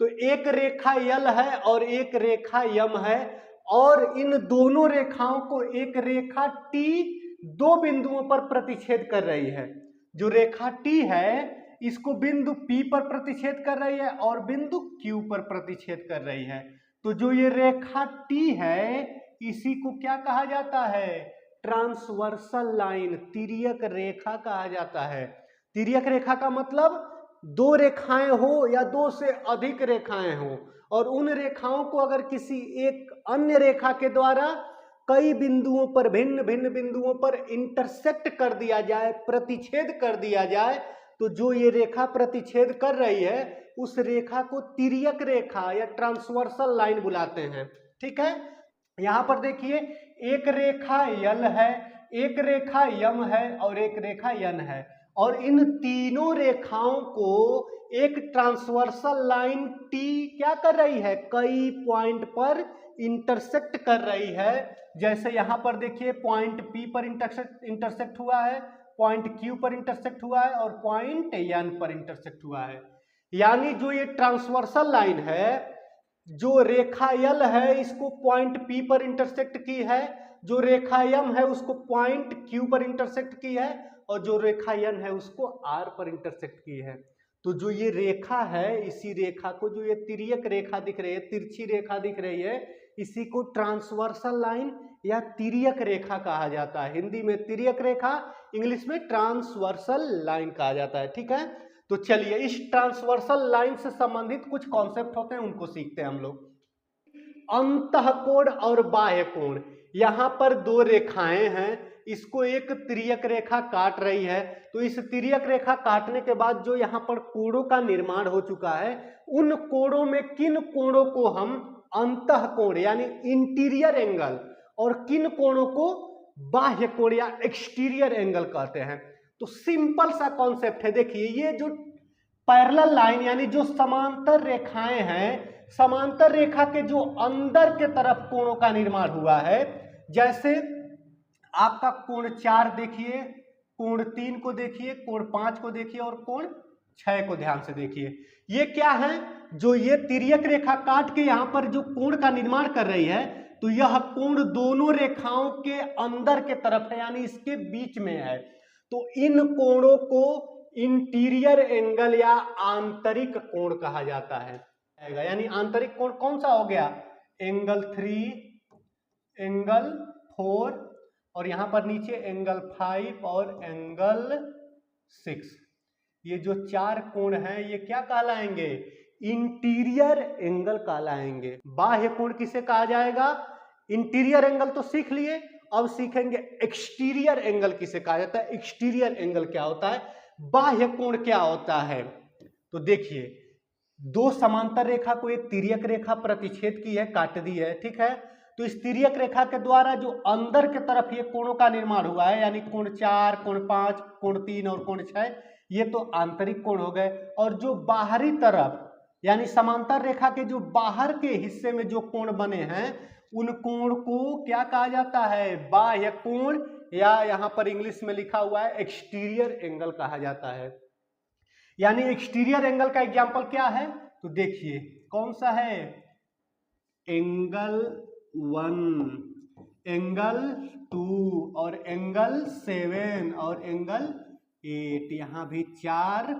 तो एक रेखा यल है और एक रेखा यम है, और इन दोनों रेखाओं को एक रेखा टी दो बिंदुओं पर प्रतिच्छेद कर रही है। जो रेखा टी है इसको बिंदु P पर प्रतिच्छेद कर रही है और बिंदु Q पर प्रतिच्छेद कर रही है। तो जो ये रेखा T है इसी को क्या कहा जाता है? ट्रांसवर्सल लाइन, तिर्यक रेखा कहा जाता है। तिर्यक रेखा का मतलब दो रेखाएं हो या दो से अधिक रेखाएं हो, और उन रेखाओं को अगर किसी एक अन्य रेखा के द्वारा कई बिंदुओं पर, भिन्न भिन्न बिंदुओं पर इंटरसेक्ट कर दिया जाए, प्रतिच्छेद कर दिया जाए, तो जो ये रेखा प्रतिच्छेद कर रही है उस रेखा को तिर्यक रेखा या ट्रांसवर्सल लाइन बुलाते हैं। ठीक है, यहां पर देखिए एक रेखा यल है, एक रेखा यम है और एक रेखा यन है, और इन तीनों रेखाओं को एक ट्रांसवर्सल लाइन टी क्या कर रही है? कई पॉइंट पर इंटरसेक्ट कर रही है। जैसे यहां पर देखिए पॉइंट P पर इंटरसेक्ट हुआ है, पॉइंट Q पर इंटरसेक्ट हुआ है और पॉइंट N पर इंटरसेक्ट हुआ है। यानी जो ये ट्रांसवर्सल लाइन है, जो रेखा यल है इसको पॉइंट P पर इंटरसेक्ट की है, जो रेखा यम है उसको पॉइंट Q पर इंटरसेक्ट की है, और जो रेखा यन है उसको R पर इंटरसेक्ट की है। तो जो ये रेखा है, इसी रेखा को, जो ये तिर्यक रेखा दिख रही है, तिरछी रेखा दिख रही है, इसी को ट्रांसवर्सल लाइन या तिर्यक रेखा कहा जाता है। हिंदी में तिर्यक रेखा, इंग्लिश में ट्रांसवर्सल लाइन कहा जाता है। ठीक है, तो चलिए इस ट्रांसवर्सल लाइन से संबंधित कुछ कॉन्सेप्ट होते हैं उनको सीखते हैं हम लोग। अंतःकोण और बाह्य कोण, यहां पर दो रेखाएं हैं, इसको एक तिर्यक रेखा काट रही है, तो इस तिर्यक रेखा काटने के बाद जो यहाँ पर कोणों का निर्माण हो चुका है, उन कोणों में किन कोणों को हम अंतःकोण यानी इंटीरियर एंगल और किन कोणों को बाह्य कोण या एक्सटीरियर एंगल कहते हैं। तो सिंपल सा कॉन्सेप्ट है, देखिए ये जो पैरेलल लाइन यानी जो समांतर रेखाएं हैं, समांतर रेखा के जो अंदर के तरफ कोणों का निर्माण हुआ है, जैसे आपका कोण 4 देखिए, कोण 3 को देखिए, कोण 5 को देखिए और कोण 6 को ध्यान से देखिए। ये क्या है? जो ये तिर्यक रेखा काट के यहां पर जो कोण का निर्माण कर रही है, तो यह कोण दोनों रेखाओं के अंदर के तरफ है यानी इसके बीच में है। तो इन कोणों को इंटीरियर एंगल या आंतरिक कोण कहा जाता है। यानी आंतरिक कोण कौन सा हो गया? एंगल 3, एंगल 4 और यहां पर नीचे एंगल 5 और एंगल 6। ये जो चार कोण हैं ये क्या कहलाएंगे? इंटीरियर एंगल कहलाएंगे। बाह्य कोण किसे कहा जाएगा? इंटीरियर एंगल तो सीख लिए, अब सीखेंगे एक्सटीरियर एंगल किसे कहा जाता है। एक्सटीरियर एंगल क्या होता है, बाह्य कोण क्या होता है। तो देखिए दो समांतर रेखा को एक तिर्यक रेखा प्रतिच्छेद की है, काट दी है, ठीक है। तो इस तिर्यक रेखा के द्वारा जो अंदर के तरफ ये कोणों का निर्माण हुआ है, यानी कोण 4, कोण 5, कोण 3 और कोण 6, ये तो आंतरिक कोण हो गए। और जो बाहरी तरफ यानी समांतर रेखा के जो बाहर के हिस्से में जो कोण बने हैं, उन कोण को क्या कहा जाता है? बाह्य कोण, या यहां पर इंग्लिश में लिखा हुआ है एक्सटीरियर एंगल कहा जाता है। यानी एक्सटीरियर एंगल का एग्जांपल क्या है? तो देखिए कौन सा है? एंगल 1, एंगल 2 और एंगल 7 और एंगल 8। यहां भी चार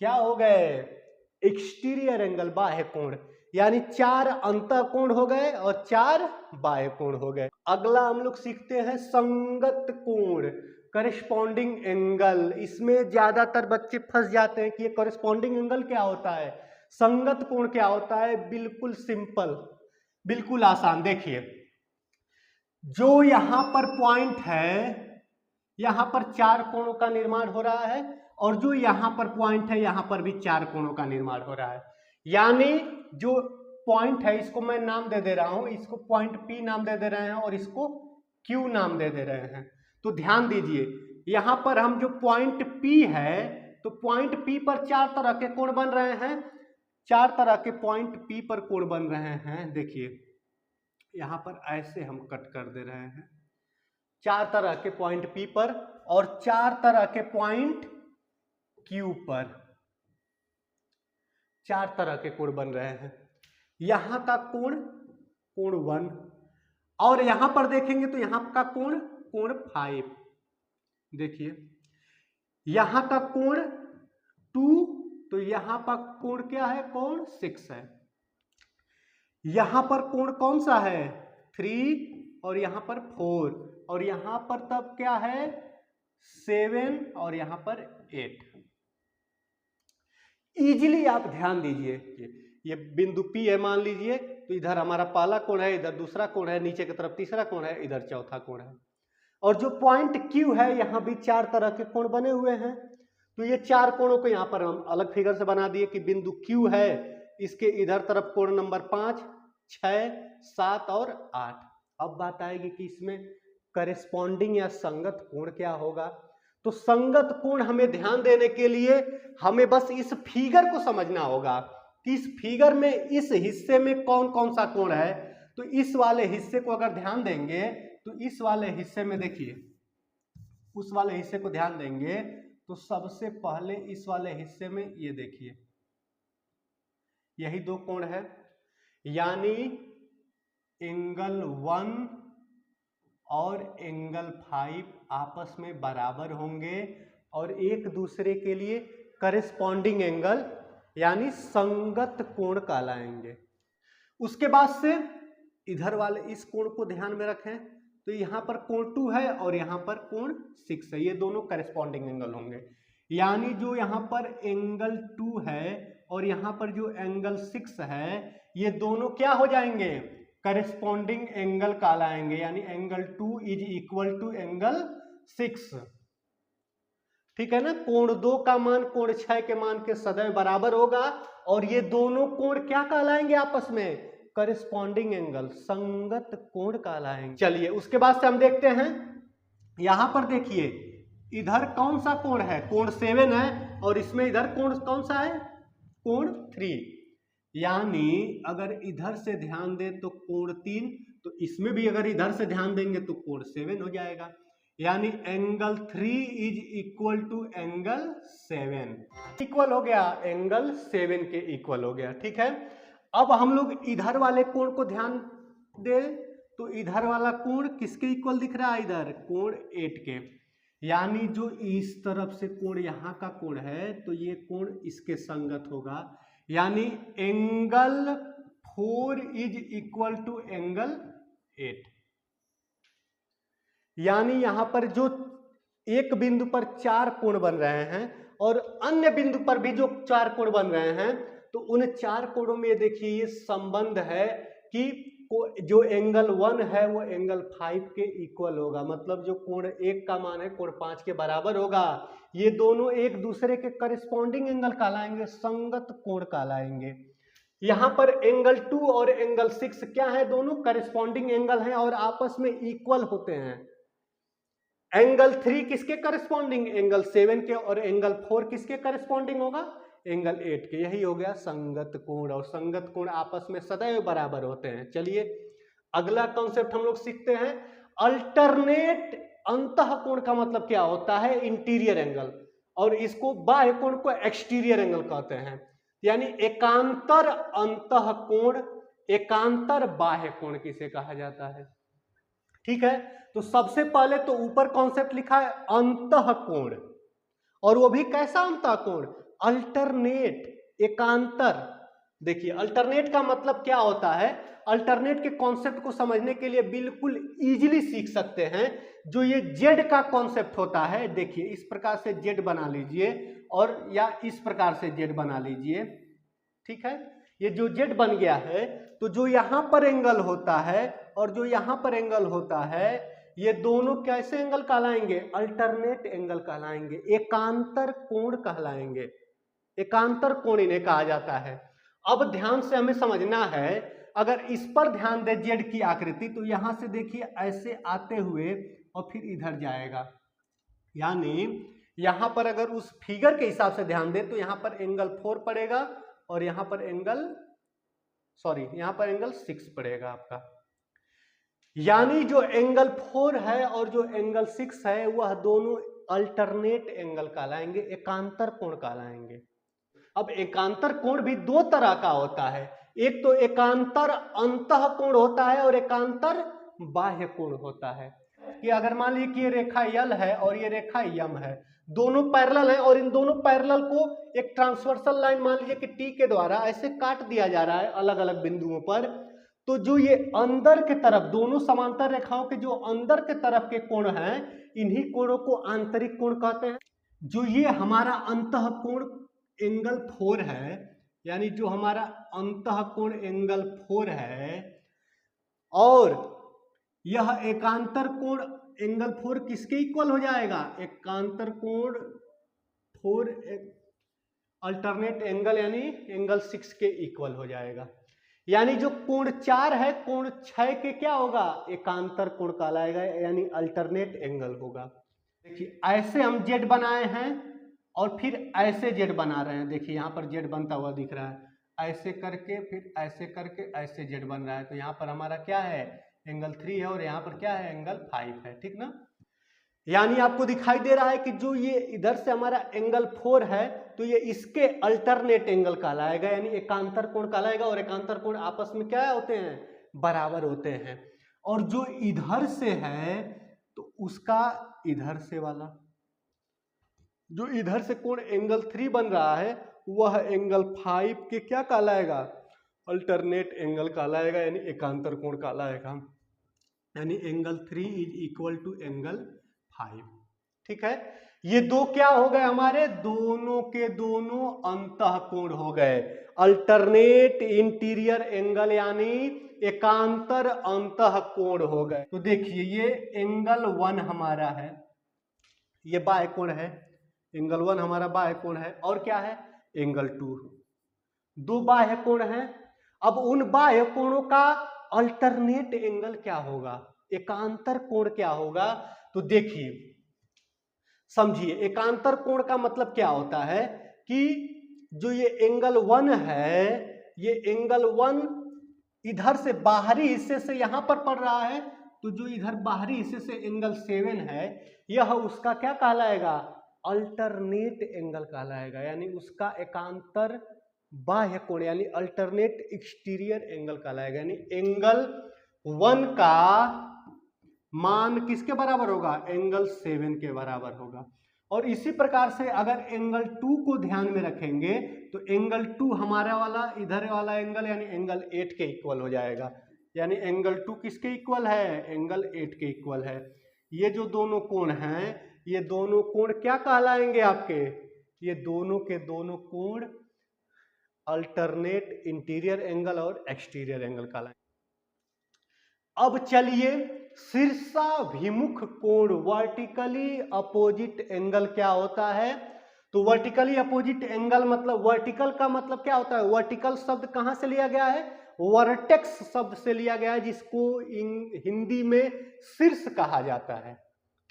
क्या हो गए? एक्सटीरियर एंगल, बाह्य कोण। यानी 4 अंतः कोण हो गए और 4 बाह्य कोण हो गए। अगला हम लोग सीखते हैं संगत कोण, करेस्पॉन्डिंग एंगल। इसमें ज्यादातर बच्चे फंस जाते हैं कि ये करेस्पॉन्डिंग एंगल क्या होता है, संगत कोण क्या होता है। बिल्कुल सिंपल, बिल्कुल आसान। देखिए जो यहां पर पॉइंट है, यहां पर 4 कोणों का निर्माण हो रहा है, और जो यहां पर पॉइंट है यहां पर भी 4 कोणों का निर्माण हो रहा है। यानी जो पॉइंट है इसको मैं नाम दे दे रहा हूं, इसको पॉइंट P नाम दे दे रहे हैं और इसको Q नाम दे दे रहे हैं। तो ध्यान दीजिए यहां पर हम जो पॉइंट P है, तो पॉइंट P पर 4 तरह के कोण बन रहे हैं, 4 तरह के पॉइंट P पर कोण बन रहे हैं। देखिए यहां पर ऐसे हम कट कर दे रहे हैं, 4 तरह के पॉइंट P पर और 4 तरह के पॉइंट Q पर, 4 तरह के कोण बन रहे हैं। यहां का कोण 1, और यहां पर देखेंगे तो यहां का कोण 5। देखिए यहां का कोण 2, तो यहां पर कोण क्या है, कोण 6 है। यहां पर कोण कौन सा है, 3, और यहां पर 4, और यहां पर तब क्या है 7, और यहां पर 8। इजीली आप ध्यान दीजिए, ये बिंदु P है मान लीजिए, तो इधर हमारा पहला कोण है, इधर दूसरा कोण है, नीचे की तरफ तीसरा कोण है, इधर चौथा कोण है। और जो पॉइंट Q है यहां भी 4 तरह के कोण बने हुए हैं। तो ये 4 कोणों को यहां पर हम अलग फिगर से बना दिए कि बिंदु Q है, इसके इधर तरफ कोण नंबर 5, 6, 7 और 8। अब बात आएगी कि इसमें करेस्पॉन्डिंग या संगत कोण क्या होगा। तो संगत कोण हमें ध्यान देने के लिए हमें बस इस फिगर को समझना होगा कि इस फिगर में इस हिस्से में कौन कौन सा कोण है। तो इस वाले हिस्से को अगर ध्यान देंगे तो इस वाले हिस्से में देखिए, उस वाले हिस्से को ध्यान देंगे तो सबसे पहले इस वाले हिस्से में ये देखिए, यही 2 कोण है, यानी एंगल 1 और एंगल 5 आपस में बराबर होंगे और एक दूसरे के लिए करेस्पॉन्डिंग एंगल यानी संगत कोण कहलाएंगे। उसके बाद से इधर वाले इस कोण को ध्यान में रखें तो यहां पर कोण 2 है और यहां पर कोण 6 है, ये दोनों करेस्पॉन्डिंग एंगल होंगे। यानी जो यहां पर एंगल 2 है और यहां पर जो एंगल 6 है, ये दोनों क्या हो जाएंगे, करेस्पॉन्डिंग एंगल कहलाएंगे। यानी angle 2 is equal to angle 6। ठीक है ना। कोण 2 का मान कोण 6 के मान के सदैव बराबर होगा और ये दोनों कोण क्या कहलाएंगे आपस में, करेस्पॉन्डिंग एंगल, संगत कोण कहलाएंगे। चलिए उसके बाद से हम देखते हैं, यहां पर देखिए इधर कौन सा कोण है, कोण 7 है, और इसमें इधर कोण कौन सा है, कोण 3। यानी अगर इधर से ध्यान दें तो कोण 3, तो इसमें भी अगर इधर से ध्यान देंगे तो कोण 7 हो जाएगा। यानी angle 3 is equal to angle 7, equal हो गया, एंगल 7 के इक्वल हो गया। ठीक है। अब हम लोग इधर वाले कोण को ध्यान दें तो इधर वाला कोण किसके इक्वल दिख रहा है, इधर कोण 8 के। यानी जो इस तरफ से कोण यहां का कोण है तो ये कोण इसके संगत होगा। यानी angle 4 is equal to angle 8। यानी यहां पर जो एक बिंदु पर 4 कोण बन रहे हैं और अन्य बिंदु पर भी जो 4 कोण बन रहे हैं, तो उन 4 कोणों में देखिए ये संबंध है कि जो एंगल 1 है वो एंगल 5 के इक्वल होगा। मतलब जो कोण 1 का मान है कोण 5 के बराबर होगा। ये दोनों एक दूसरे के करेस्पॉन्डिंग एंगल कहलाएंगे, संगत कोण कहलाएंगे। यहां पर एंगल 2 और एंगल 6 क्या है, दोनों करेस्पॉन्डिंग एंगल हैं और आपस में इक्वल होते हैं। एंगल 3 किसके करस्पॉन्डिंग, एंगल 7 के, और एंगल 4 किसके करस्पॉन्डिंग होगा, एंगल 8 के। यही हो गया संगत कोण, और संगत कोण आपस में सदैव बराबर होते हैं। चलिए अगला कॉन्सेप्ट हम लोग सीखते हैं, अल्टरनेट अंतः कोण का मतलब क्या होता है, इंटीरियर एंगल, और इसको बाह्य कोण को एक्सटीरियर एंगल कहते हैं। यानी एकांतर अंतः कोण, एकांतर बाह्य कोण किसे कहा जाता है। ठीक है। तो सबसे पहले तो ऊपर कॉन्सेप्ट लिखा है अंतः कोण, और वो भी कैसा अंतः कोण, अल्टरनेट, एकांतर। देखिए अल्टरनेट का मतलब क्या होता है, अल्टरनेट के कॉन्सेप्ट को समझने के लिए बिल्कुल इजीली सीख सकते हैं। जो ये जेड का कॉन्सेप्ट होता है, देखिए इस प्रकार से जेड बना लीजिए और या इस प्रकार से जेड बना लीजिए। ठीक है। ये जो जेड बन गया है, तो जो यहां पर एंगल होता है और जो यहां पर एंगल होता है, ये दोनों कैसे एंगल कहलाएंगे, अल्टरनेट एंगल कहलाएंगे, एकांतर कोण कहलाएंगे। एकांतर कोण इन्हें कहा जाता है। अब ध्यान से हमें समझना है, अगर इस पर ध्यान दे जेड की आकृति, तो यहां से देखिए ऐसे आते हुए और फिर इधर जाएगा। यानी यहां पर अगर उस फिगर के हिसाब से ध्यान दे तो यहां पर एंगल 4 पड़ेगा और यहां पर एंगल यहां पर एंगल 6 पड़ेगा आपका। यानी जो एंगल 4 है और जो एंगल 6 है वह दोनों अल्टरनेट एंगल कहलाएंगे, एकांतर कोण कहलाएंगे। अब एकांतर कोण भी दो तरह का होता है, एक तो एकांतर अंतः कोण होता है और एकांतर बाह्य कोण होता है। कि अगर मान लीजिए कि ये रेखा यल है और ये रेखा यम है, दोनों पैरेलल है और इन दोनों पैरेलल को एक ट्रांसवर्सल लाइन मान लीजिए कि टी के द्वारा ऐसे काट दिया जा रहा है अलग अलग बिंदुओं पर, तो जो ये अंदर के तरफ दोनों समांतर रेखाओं के जो अंदर के तरफ के कोण हैं, इन्हीं कोणों को आंतरिक कोण कहते हैं। जो ये हमारा अंतः कोण एंगल 4 है, यानी जो हमारा अंतः कोण एंगल 4 है, और यह एकांतर कोण एंगल 4 किसके इक्वल हो जाएगा? एकांतर कोण 4 अल्टरनेट एंगल यानी एंगल 6 के इक्वल हो जाएगा। यानी जो कोण 4 है, कोण 6 के क्या होगा? एकांतर कोण कहलाएगा, यानी अल्टरनेट एंगल होगा। देखिए ऐसे हम जेड बनाए हैं और फिर ऐसे जेड बना रहे हैं। देखिए यहाँ पर जेड बनता हुआ दिख रहा है, ऐसे करके फिर ऐसे करके ऐसे जेड बन रहा है। तो यहाँ पर हमारा क्या है? एंगल 3 है और यहाँ पर क्या है? एंगल 5 है, ठीक ना। यानी आपको दिखाई दे रहा है कि जो ये इधर से हमारा एंगल 4 है, तो ये इसके अल्टरनेट एंगल कहलाएगा, यानी एकांतर कोण कहलाएगा। और एकांतर कोण आपस में क्या होते हैं? बराबर होते हैं। और जो इधर से है तो उसका इधर से वाला, जो इधर से कोण एंगल 3 बन रहा है, वह एंगल 5 के क्या कहलाएगा? अल्टरनेट एंगल कहलाएगा, यानी एकांतर कोण कहलाएगा। यानी angle 3 is equal to angle 5, ठीक है। ये दो क्या हो गए हमारे? दोनों के दोनों अंतः कोण हो गए, अल्टरनेट इंटीरियर एंगल यानी एकांतर अंतः कोण हो गए। तो देखिए ये एंगल 1 हमारा है, ये बाह्य कोण है, एंगल 1 हमारा बाह्य कोण है, और क्या है? एंगल 2, दो बाह्य कोण हैं। अब उन बाह्य कोणों का अल्टरनेट एंगल क्या होगा? एकांतर कोण क्या होगा? तो देखिए समझिए, एकांतर कोण का मतलब क्या होता है कि जो ये एंगल 1 है, ये एंगल 1 इधर से बाहरी हिस्से से यहां पर पड़ रहा है, तो जो इधर बाहरी हिस्से से एंगल 7 है, यह उसका क्या कहलाएगा? अल्टरनेट एंगल कहलाएगा, यानी उसका एकांतर बाह्य कोण यानी अल्टरनेट एक्सटीरियर एंगल कहलाएगा। यानी एंगल 1 का मान किसके बराबर होगा? एंगल 7 के बराबर होगा। और इसी प्रकार से अगर एंगल 2 को ध्यान में रखेंगे तो एंगल 2 हमारा वाला इधर वाला एंगल यानी एंगल 8 के इक्वल हो जाएगा। यानी एंगल 2 किसके इक्वल है? एंगल 8 के इक्वल है। ये जो दोनों कोण हैं, ये दोनों कोण क्या कहलाएंगे आपके? ये दोनों के दोनों कोण अल्टरनेट इंटीरियर एंगल और एक्सटीरियर एंगल कहलाएंगे। अब चलिए शीर्षाभिमुख कोण वर्टिकली अपोजिट एंगल क्या होता है? तो वर्टिकली अपोजिट एंगल मतलब वर्टिकल का मतलब क्या होता है? वर्टिकल शब्द कहां से लिया गया है? वर्टेक्स शब्द से लिया गया है, जिसको हिंदी में शीर्ष कहा जाता है,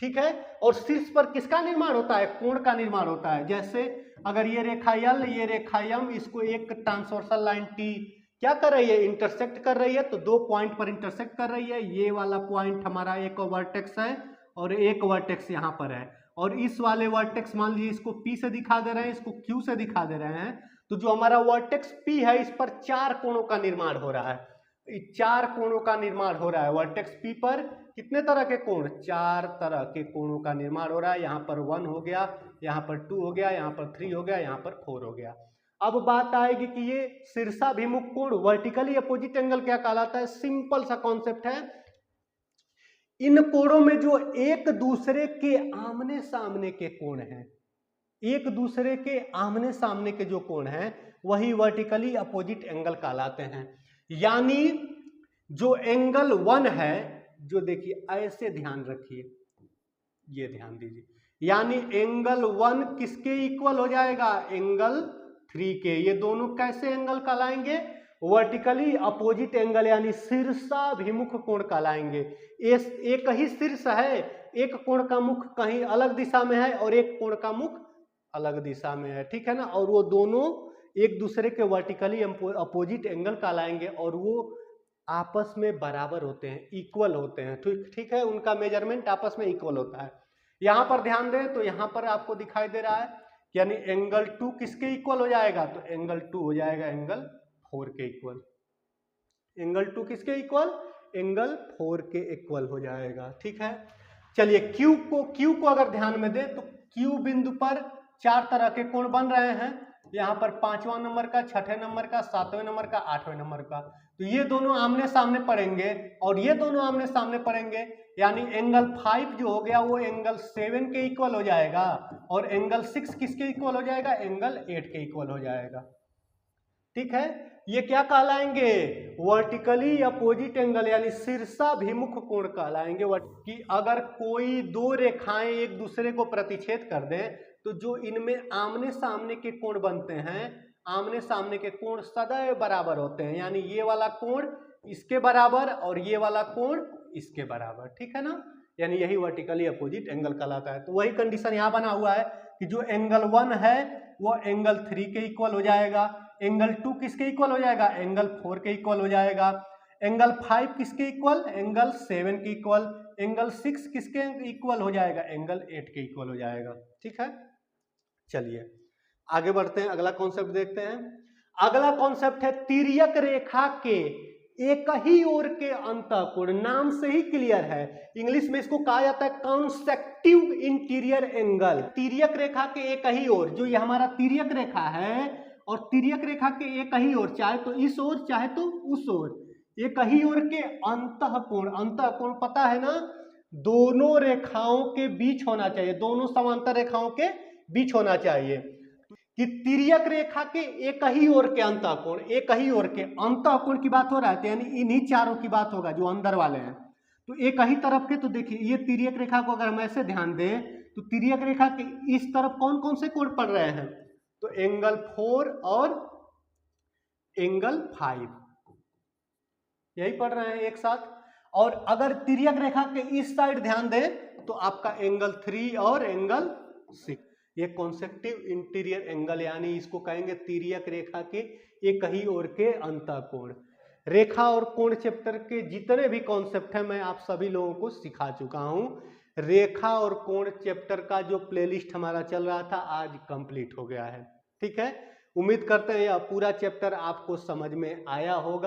ठीक है। और शीर्ष पर किसका निर्माण होता है? कोण का निर्माण होता है। जैसे अगर ये रेखा यल, ये रेखा यम, इसको एक ट्रांसवर्सल लाइन टी क्या कर रही है? इंटरसेक्ट कर रही है, तो दो पॉइंट पर इंटरसेक्ट कर रही है। ये वाला पॉइंट हमारा एक वर्टेक्स है और एक वर्टेक्स यहाँ पर है, और इस वाले वर्टेक्स मान लीजिए इसको P से दिखा दे रहे हैं, इसको Q से दिखा दे रहे हैं। तो जो हमारा वर्टेक्स P है, इस पर 4 कोणों का निर्माण हो रहा है। 4 कोणों का निर्माण हो रहा है वर्टेक्स P पर। कितने तरह के कोण? 4 तरह के कोणों का निर्माण हो रहा है। यहाँ पर 1 हो गया, यहाँ पर 2 हो गया, यहाँ पर 3 हो गया, यहाँ पर 4 हो गया। अब बात आएगी कि ये शीर्षाभिमुख कोण वर्टिकली अपोजिट एंगल क्या कहलाता है? सिंपल सा कॉन्सेप्ट है। इन कोणों में जो एक दूसरे के आमने सामने के कोण हैं, एक दूसरे के आमने सामने के जो कोण हैं, वही वर्टिकली अपोजिट एंगल कहलाते हैं। यानी जो एंगल 1 है, जो देखिए ऐसे ध्यान रखिए, ये ध्यान दीजिए, यानी एंगल 1 किसके इक्वल हो जाएगा? एंगल 3 के। ये दोनों कैसे एंगल कहलाएंगे? वर्टिकली अपोजिट एंगल यानी शीर्षाभिमुख कोण कहलाएंगे। एक ही शीर्ष है, एक कोण का मुख कहीं अलग दिशा में है और एक कोण का मुख अलग दिशा में है, ठीक है ना। और वो दोनों एक दूसरे के वर्टिकली अपोजिट एंगल कहलाएंगे और वो आपस में बराबर होते हैं, इक्वल होते हैं, ठीक है। उनका मेजरमेंट आपस में इक्वल होता है। यहां पर ध्यान दें तो यहां पर आपको दिखाई दे रहा है यानी एंगल 2 किसके इक्वल हो जाएगा, तो एंगल 2 हो जाएगा एंगल 4 के इक्वल। एंगल 2 किसके इक्वल, एंगल 4 के इक्वल हो जाएगा। ठीक है, चलिए क्यू को अगर ध्यान में दें तो क्यू बिंदु पर 4 तरह के कोण बन रहे हैं, यहाँ पर 5वां नंबर का, 6ठे नंबर का, 7वें नंबर का, 8वें नंबर का। तो ये दोनों आमने सामने पड़ेंगे और ये दोनों आमने सामने पड़ेंगे, यानी एंगल 5 जो हो गया वो एंगल 7 के इक्वल हो जाएगा और एंगल 6 किसके इक्वल हो जाएगा, एंगल 8 के इक्वल हो जाएगा। ठीक है, ये क्या कहलाएंगे, वर्टिकली अपोजिट एंगल यानी शीर्षाभिमुख कोण कहलाएंगे। कि अगर कोई दो रेखाएं एक दूसरे को प्रतिच्छेद कर दें तो जो इनमें आमने सामने के कोण बनते हैं, आमने सामने के कोण सदैव बराबर होते हैं, यानी ये वाला कोण इसके बराबर और ये वाला कोण इसके बराबर। ठीक है ना, यानी यही वर्टिकली अपोजिट एंगल कहलाता है। तो वही कंडीशन यहाँ बना हुआ है कि जो एंगल 1 है वो एंगल 3 के इक्वल हो जाएगा, एंगल 2 किसके इक्वल हो जाएगा, एंगल 4 के इक्वल हो जाएगा, एंगल 5 किसके इक्वल, एंगल 7 के इक्वल, एंगल 6 किसके इक्वल हो जाएगा, एंगल 8 के इक्वल हो जाएगा। ठीक है, चलिए आगे बढ़ते हैं, अगला कॉन्सेप्ट देखते हैं। अगला कॉन्सेप्ट है तिर्यक रेखा के एक ही ओर के अंतःकोण। नाम से ही क्लियर है, इंग्लिश में इसको कहा जाता है कॉन्सेक्टिव इंटीरियर एंगल। तिर्यक रेखा के एक ही ओर, जो ये हमारा तिर्यक रेखा है और तिर्यक रेखा के एक ही ओर, चाहे तो इस ओर चाहे तो उस ओर, एक ही ओर के अंतःकोण। अंतःकोण पता है ना, दोनों रेखाओं के बीच होना चाहिए, दोनों समांतर रेखाओं के बीच होना चाहिए। कि तिर्यक रेखा के एक ही ओर के अंतःकोण, एक ही ओर के अंतःकोण की बात हो रहा है, तो यानी इन्हीं चारों की बात होगा जो अंदर वाले हैं। तो एक ही तरफ के, तो देखिए ये तिर्यक रेखा को अगर हम ऐसे ध्यान दें तो तिर्यक रेखा के इस तरफ कौन कौन से कोण पड़ रहे हैं, तो एंगल 4 और एंगल 5 यही पड़ रहे हैं एक साथ। और अगर तिर्यक रेखा के इस साइड ध्यान दें तो आपका एंगल 3 और एंगल 6, ये कॉन्सेक्टिव इंटीरियर एंगल, यानी इसको कहेंगे तिर्यक रेखा के एक ही ओर के अंतःकोण। रेखा और कोण चैप्टर के जितने भी कॉन्सेप्ट हैं मैं आप सभी लोगों को सिखा चुका हूं। रेखा और कोण चैप्टर का जो प्लेलिस्ट हमारा चल रहा था आज कंप्लीट हो गया है। ठीक है, उम्मीद करते हैं यह पूरा चैप्टर आपको समझ में आया होगा।